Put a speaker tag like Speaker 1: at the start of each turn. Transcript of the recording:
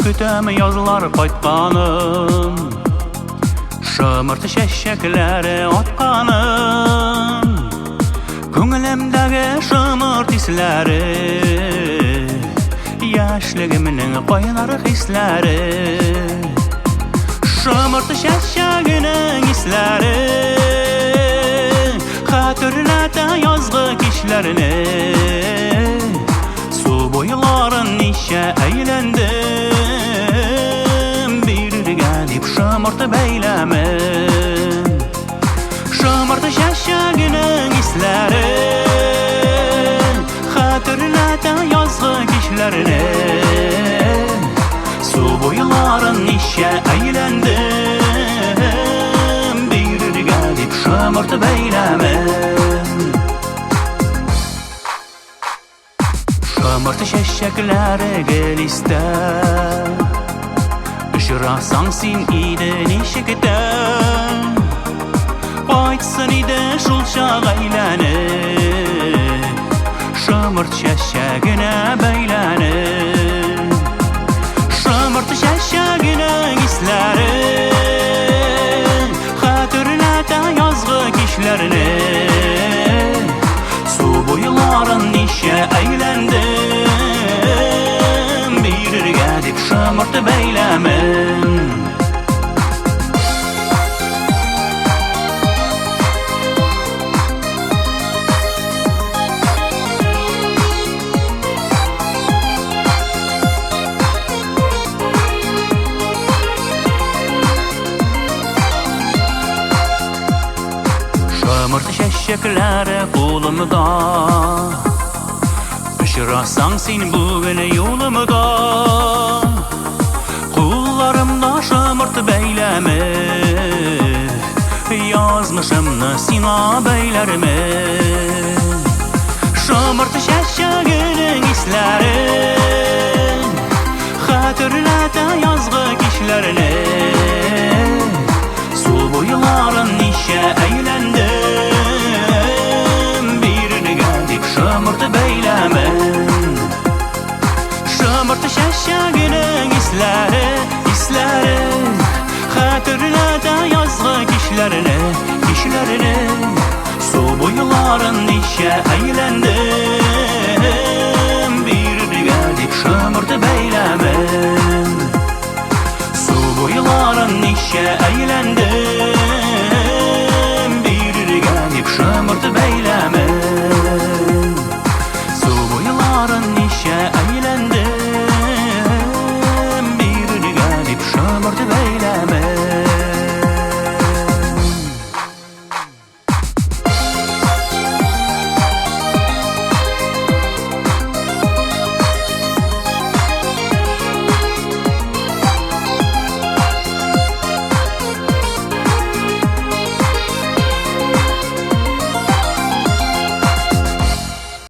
Speaker 1: Kütəmi yazlar qaytqanım, şomırt şəşşəkləri atqanım, Köngüləmdəgi şomırt isləri, Yaşlığımның qaynar hisləri, Şomırt şəşşəginin isləri, Xatırlətə yazğı kişlərini, Su boyların işə əyləndim, Bir gəlib şomırt bəyləme, Şomırt şəşşəginin isləri, Xatırlətə yazğı kişlərini, Su boyların işə əyləndim, Bir gəlib şomırt bəyləme. Şomırt şəşşəkləri gel istə, Üşürasan sin idin işikdə, Qaytsın idi şul çağ əylənib, Şomırt şəşşəginə bəylənib, Şomırt şəşşəginin isləri, Xatırlətə yazğı kişlərini, Su boyların işə əyləndim, Bir gəlib şomırt bəyləme. Şomırt şəşşəkləri qolumda, Üşürasan sin bugün yolumda, Qollarımda şomırt bəyləme, Yazmışımны sina bəylərimi, Şomırt şəşşəginin isləri, Xatırlətə yazğı kişlərini, Su boyların işə əyləndim, Bir gəlib şomırt bəyləme. Şomırt şəşşəginin isləri, Xatırlətə yazğı kişlərini, Su boyların işə əyləndim, Bir gəlib şomırt bəyləme. Su boyların işə əyləndim,